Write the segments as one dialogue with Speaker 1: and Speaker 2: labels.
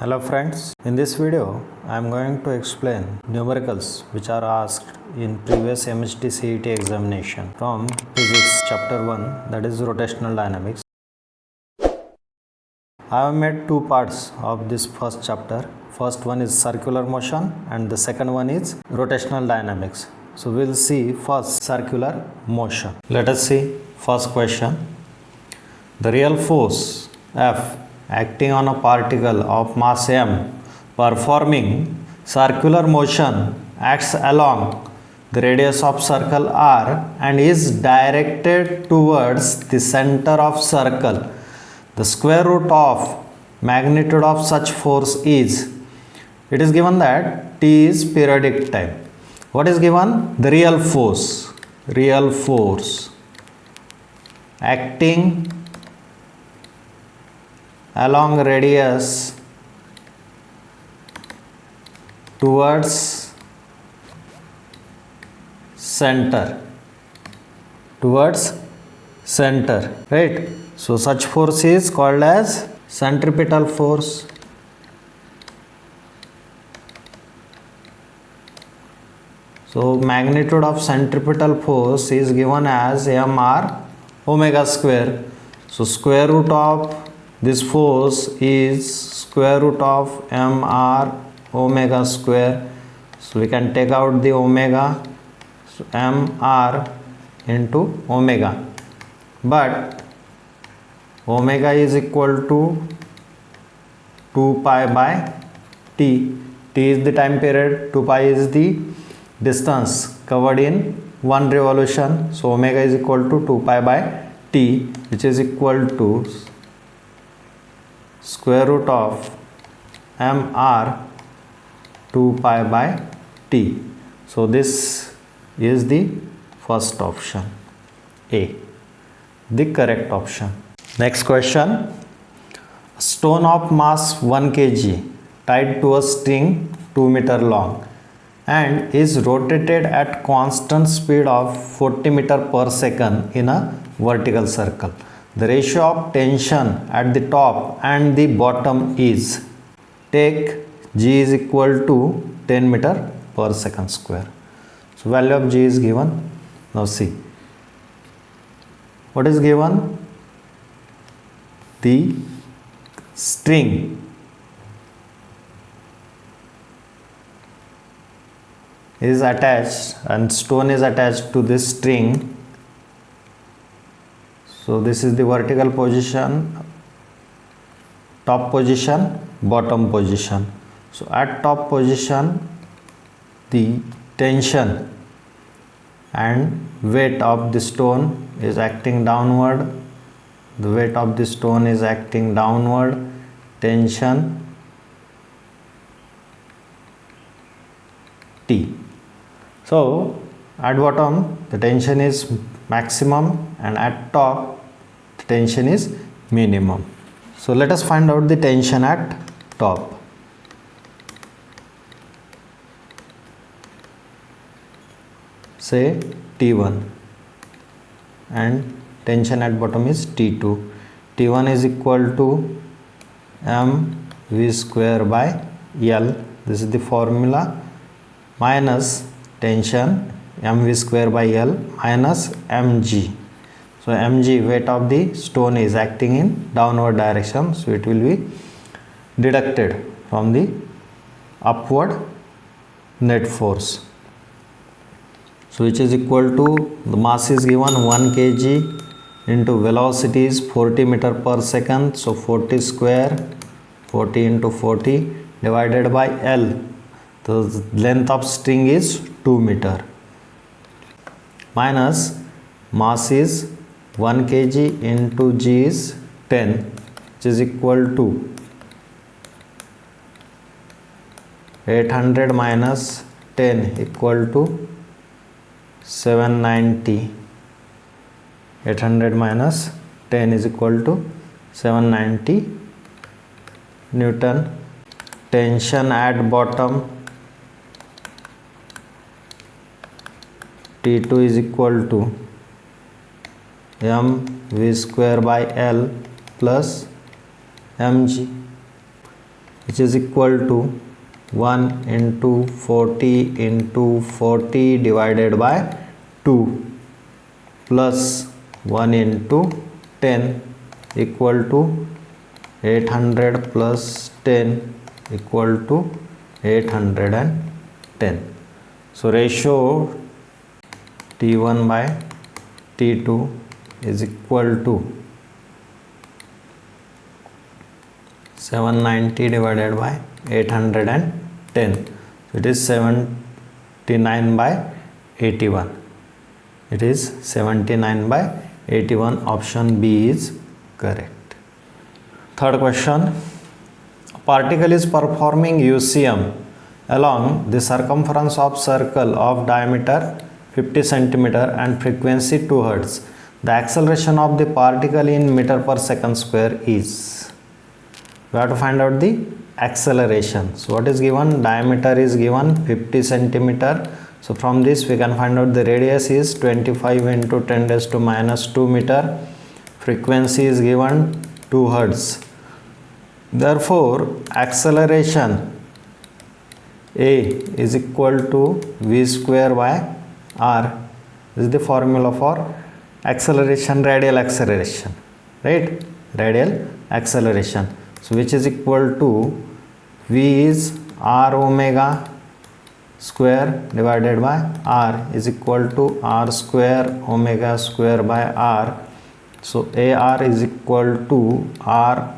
Speaker 1: Hello friends, in this video I am going to explain numericals which are asked in previous MHT CET examination from physics chapter 1, that is rotational dynamics. I have made two parts of this first chapter. First one is circular motion and the second one is rotational dynamics. So we will see first circular motion. Let us see first question. The real force F acting on a particle of mass m performing circular motion acts along the radius of circle r and is directed towards the center of circle. The square root of magnitude of such force is, it is given that t is periodic time. What is given? The real force acting along radius towards center, right? So such force is called as centripetal force. So magnitude of centripetal force is given as mr omega square. So square root of this force is square root of mr omega square. So we can take out the omega, so mr into omega, but omega is equal to 2 pi by t. T is the time period, 2 pi is the distance covered in one revolution. So omega is equal to 2 pi by t, which is equal to square root of mr 2 pi by t. So this is the first option, A, the correct option. Next question. A stone of mass 1 kg tied to a string 2 meter long and is rotated at constant speed of 40 meter per second in a vertical circle. The ratio of tension at the top and the bottom is, take G is equal to 10 meter per second square. So value of G is given. Now see, what is given? The string is attached and stone is attached to this string. So this is the vertical position, top position, bottom position. So at top position, the tension and weight of the stone is acting downward. The weight of the stone is acting downward. Tension T. So at bottom the tension is maximum and at top the tension is minimum. So let us find out the tension at top. Say T1 and tension at bottom is T2. T1 is equal to mv square by L. This is the formula, minus tension mv square by L minus mg. So mg, weight of the stone, is acting in downward direction, so it will be deducted from the upward net force. So which is equal to, the mass is given 1 kg into velocity is 40 meter per second. So 40 square, 40 into 40 divided by L. The length of string is 2 meter. Minus mass is 1 kg into G is 10, which is equal to 800 minus 10 equal to 790. 800 minus 10 is equal to 790 Newton. Tension at bottom T2 is equal to mv square by L plus mg. which is equal to 1 into 40 into 40 divided by 2 plus 1 into 10 equal to 800 plus 10 equal to 810. So ratio T1 by T2 is equal to 790 divided by 810. So it is 79 by 81. It is 79 by 81. Option B is correct. Third question. A particle is performing UCM along the circumference of circle of diameter 50 centimeter and frequency 2 Hz. The acceleration of the particle in meter per second square is. We have to find out the acceleration. So what is given? Diameter is given 50 centimeter. So from this we can find out the radius is 25 into 10 raised to minus 2 meter. Frequency is given 2 Hz. Therefore acceleration A is equal to V square by R. This is the formula for acceleration, radial acceleration, right? Radial acceleration. So which is equal to V is R omega square divided by R is equal to R square omega square by R. So AR is equal to R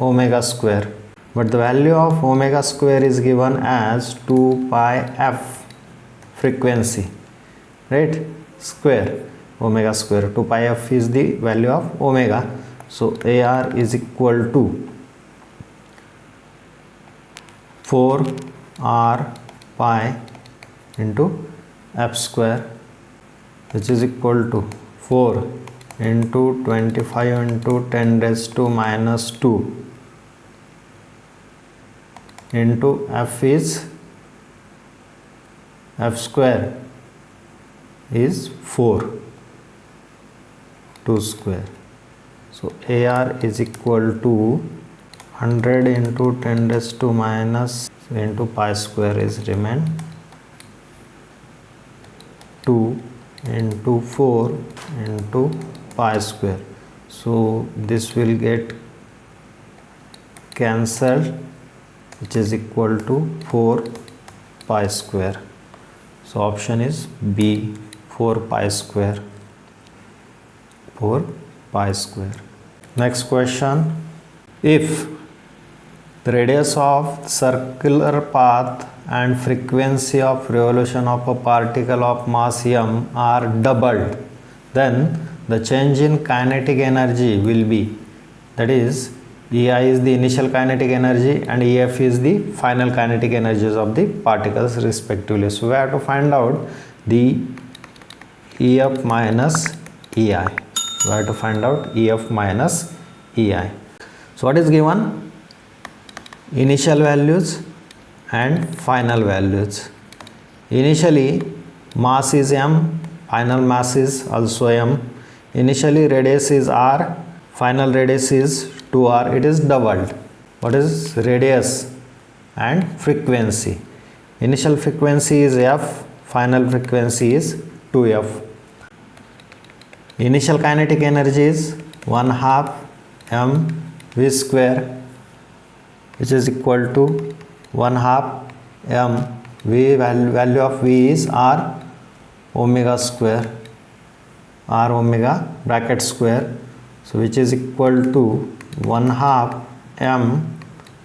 Speaker 1: omega square, but the value of omega square is given as 2 pi f frequency, right? Square omega square, 2 pi f is the value of omega. So AR is equal to 4 R pi into f square, which is equal to 4 into 25 into 10 raised to minus 2 into f is f square is 4, 2 square. So AR is equal to 100 into 10 raised to minus into pi square is remain 2 into 4 into pi square. So this will get cancelled, which is equal to 4 pi square. So option is B, 4 pi square. 4 pi square. Next question. If the radius of circular path and frequency of revolution of a particle of mass m are doubled, then the change in kinetic energy will be, that is EI is the initial kinetic energy and EF is the final kinetic energies of the particles respectively. So we have to find out the EF minus EI. We have to find out EF minus EI. So what is given? Initial values and final values. Initially mass is m, final mass is also m. Initially radius is r, final radius is 2r. It is doubled. What is radius and frequency? Initial frequency is f, final frequency is 2f. Initial kinetic energy is 1/2 m v square, which is equal to 1/2 m v, value of v is r omega square, r omega bracket square. So which is equal to 1/2 m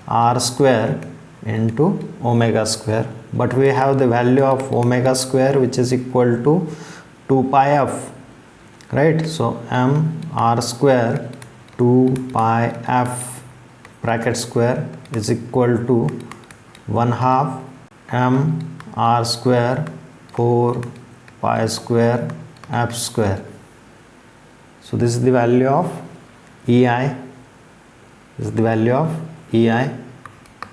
Speaker 1: r square into omega square, but we have the value of omega square which is equal to 2 pi f, right? So m r square 2 pi f bracket square is equal to 1/2 m r square 4 pi square f square. So this is the value of EI. This is the value of EI,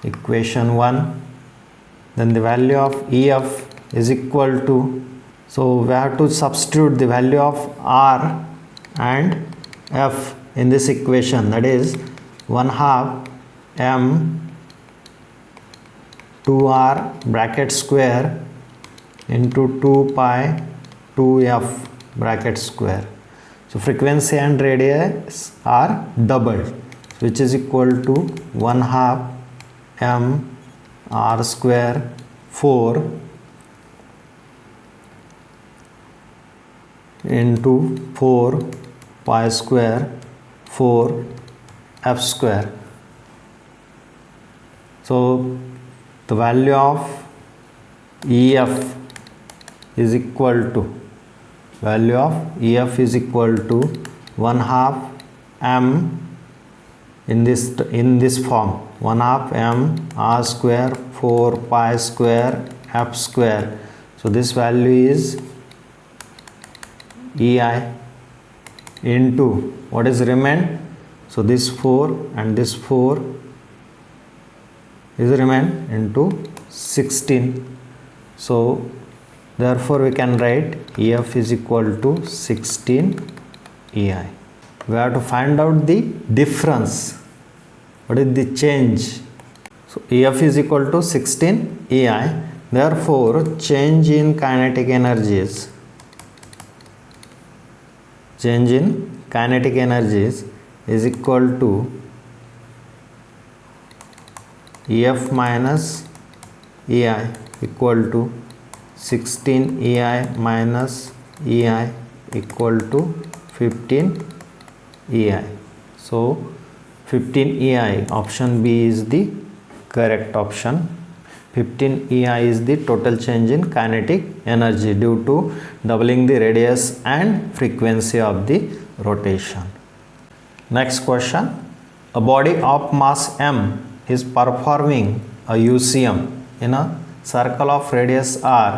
Speaker 1: equation 1. Then the value of EF is equal to, so we have to substitute the value of R and F in this equation, that is 1/2 m 2r bracket square into 2 pi 2f bracket square. So frequency and radius are doubled, which is equal to 1/2 m r square 4 into 4 pi square 4 f square. So the value of EF is equal to 1/2 m in this form, 1/2 m r square 4 pi square f square. So this value is EI into what is remain. So this 4 and this 4 is remain into 16. So therefore we can write EF is equal to 16 EI. We have to find out the difference. What is the change? So EF is equal to 16 EI. Therefore change in kinetic energies is equal to EF minus EI equal to 16 EI minus EI equal to 15 EI. So 15 EI, option B is the correct option. 15 EI is the total change in kinetic energy due to doubling the radius and frequency of the rotation. Next question. A body of mass m is performing a UCM in a circle of radius r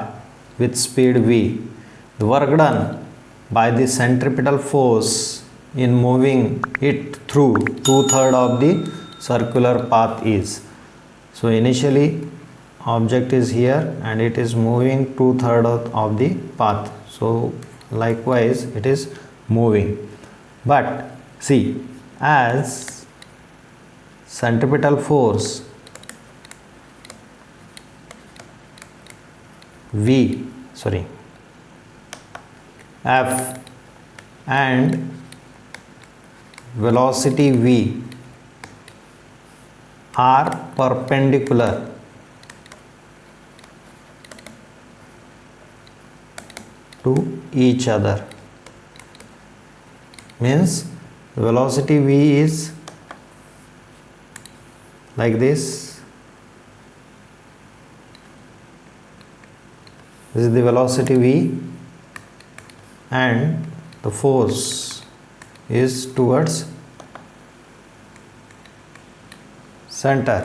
Speaker 1: with speed v. The work done by the centripetal force in moving it through 2/3 of the circular path is. So initially object is here and it is moving 2/3 of the path. So likewise it is moving. But see, as centripetal force F and velocity v are perpendicular to each other, means velocity v is like this. This is the velocity v and the force is towards center.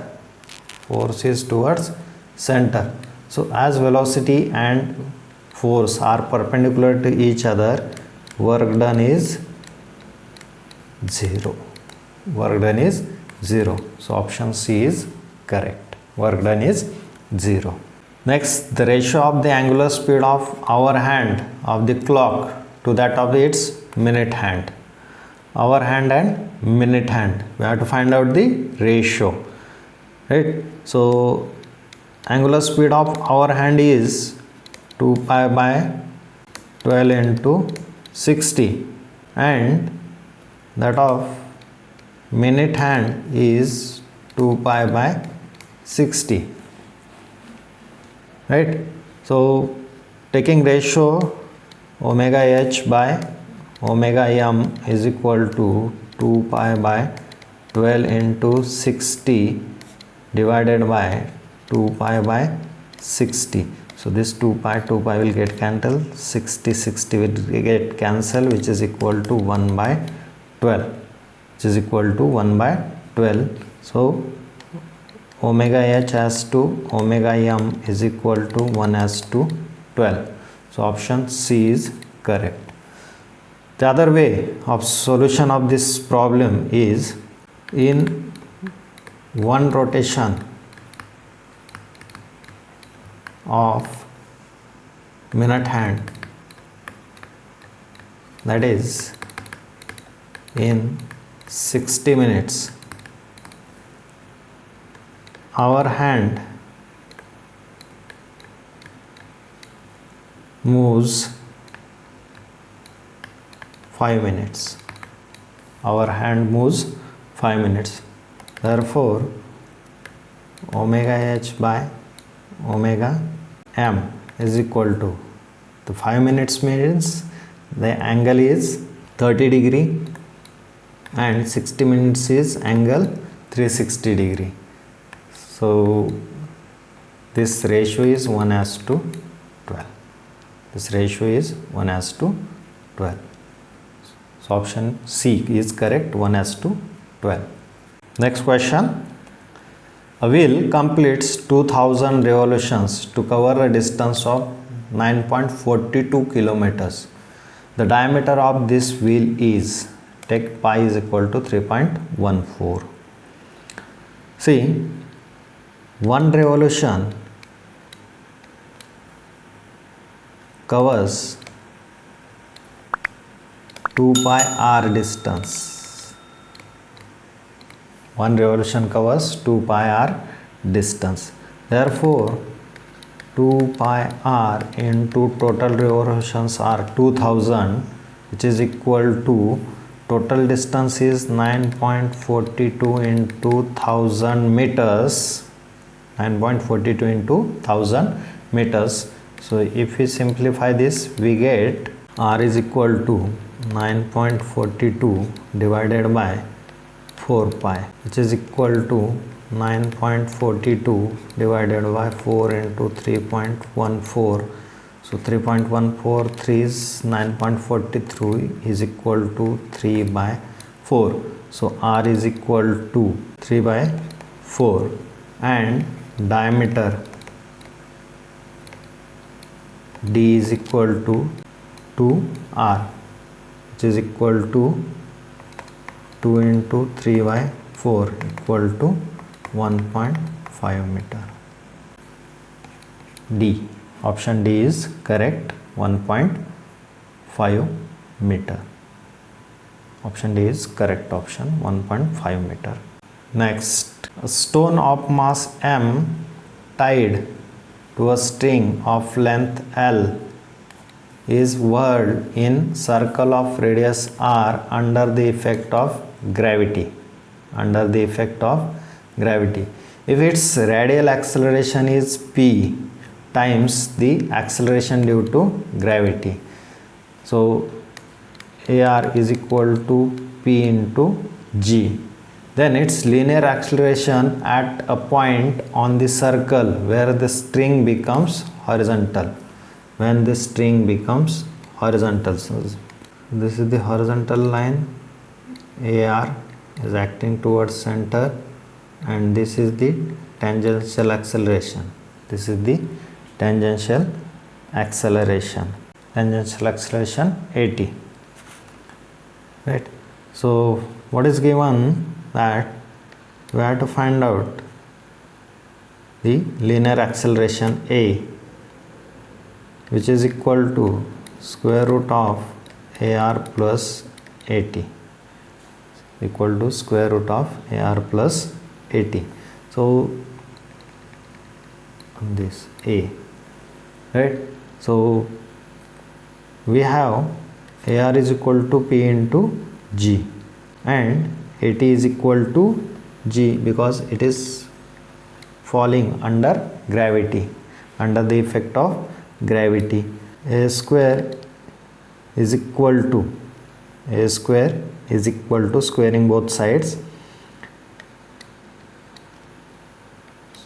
Speaker 1: So as velocity and force are perpendicular to each other, work done is 0. So option C is correct. Work done is 0. Next, the ratio of the angular speed of hour hand of the clock to that of its minute hand. Hour hand and minute hand, we have to find out the ratio, right? So angular speed of hour hand is 2 pi by 12 into 60 and that of minute hand is 2 pi by 60, right? So taking ratio omega h by omega m is equal to 2 pi by 12 into 60 divided by 2 pi by 60. So this 2 pi will get cancelled, 60 will get cancelled, which is equal to 1 by 12, So omega h as to omega m is equal to 1 as to 12. So option C is correct. The other way of solution of this problem is, in one rotation of minute hand, that is in 60 minutes, our hand moves 5 minutes. Our hand moves 5 minutes. Therefore, omega h by omega m is equal to, the 5 minutes means the angle is 30 degree and 60 minutes is angle 360 degree. So this ratio is 1:12. This ratio is 1:12. So option C is correct, 1:12. Next question. A wheel completes 2000 revolutions to cover a distance of 9.42 kilometers. The diameter of this wheel is, take pi is equal to 3.14. See, one revolution covers 2 pi r distance. One revolution covers 2 pi r distance. Therefore, 2 pi r into total revolutions are 2000, which is equal to, total distance is 9.42 into 1000 meters. 9.42 into 1000 meters. So if we simplify this, we get r is equal to 9.42 divided by 4 pi, which is equal to 9.42 divided by 4 into 3.14. So 3.143 is 9.43 is equal to 3 by 4. So r is equal to 3 by 4, and diameter d is equal to 2r, which is equal to 2 into 3 by 4 equal to 1.5 meter. D, option D is correct, 1.5 meter. Option D is correct option, 1.5 meter. Next, a stone of mass m tied to a string of length L is whirled in circle of radius r under the effect of gravity. Under the effect of gravity. If its radial acceleration is p times the acceleration due to gravity. So ar is equal to p into g. Then its linear acceleration at a point on the circle where the string becomes horizontal. When the string becomes horizontal. So this is the horizontal line. AR is acting towards center, and this is the tangential acceleration. This is the tangential acceleration. Tangential acceleration AT. Right. So what is given, that we have to find out the linear acceleration A, which is equal to square root of AR plus AT, equal to square root of AR plus AT. So this A, right? So we have AR is equal to P into G, and AT is equal to G because it is falling under gravity, under the effect of gravity. A square is equal to squaring both sides.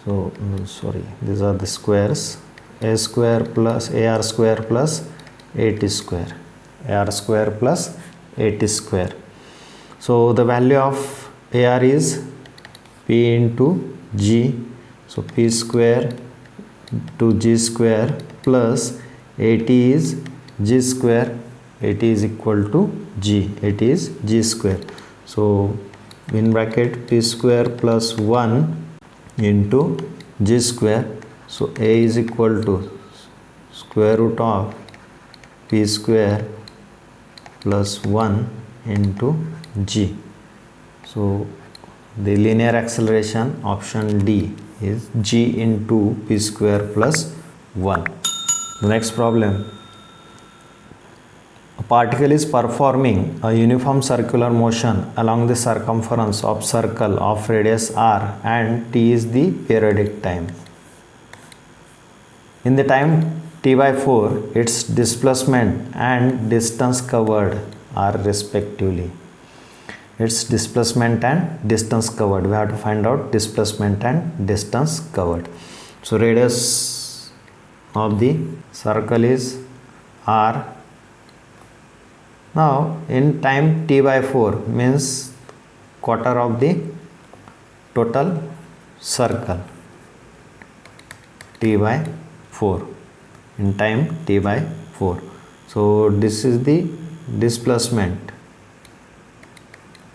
Speaker 1: So sorry, these are the squares. A square plus AR square plus AT square. AR square plus AT square. So the value of AR is P into G. So P square to G square plus AT is G square. AT is equal to G. AT is G square. So in bracket P square plus 1 into G square. So A is equal to square root of P square plus 1 into G. So the linear acceleration option D is G into P square plus 1. The next problem, particle is performing a uniform circular motion along the circumference of circle of radius r and t is the periodic time. In the time t by 4, its displacement and distance covered are respectively. Its displacement and distance covered. We have to find out displacement and distance covered. So radius of the circle is r. Now in time t by 4 means quarter of the total circle t by 4 in time t by 4. So this is the displacement,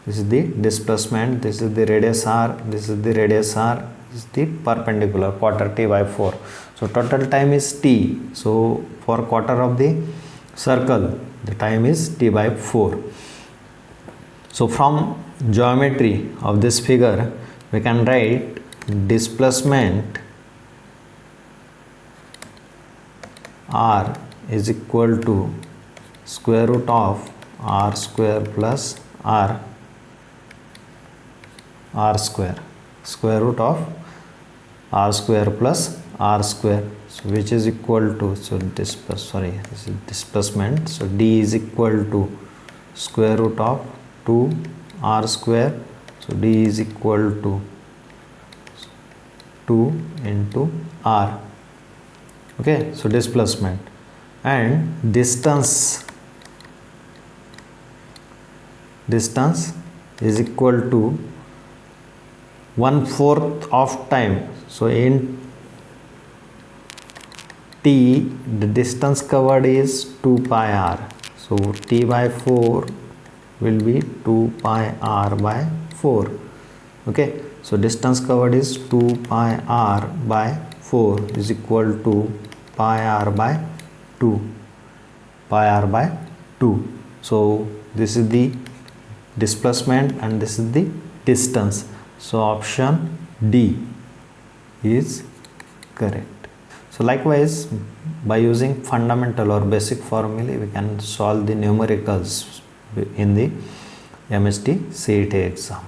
Speaker 1: this is the displacement, this is the radius r, this is the radius r, this is the perpendicular quarter t by 4. So total time is t. So for quarter of the circle the time is t by 4. So from geometry of this figure we can write displacement r is equal to square root of r square plus r square, square root of r square plus r square, so which is equal to, so this is displacement, so d is equal to square root of 2 r square, so d is equal to 2 into r. Okay, so displacement, and distance is equal to 1/4 of time. So in t the distance covered is 2 pi r, so t by 4 will be 2 pi r by 4. Okay, so distance covered is 2 pi r by 4 is equal to pi r by 2, pi r by 2. So this is the displacement and this is the distance. So option D is correct. So likewise, by using fundamental or basic formulae we can solve the numericals in the MST CET exam.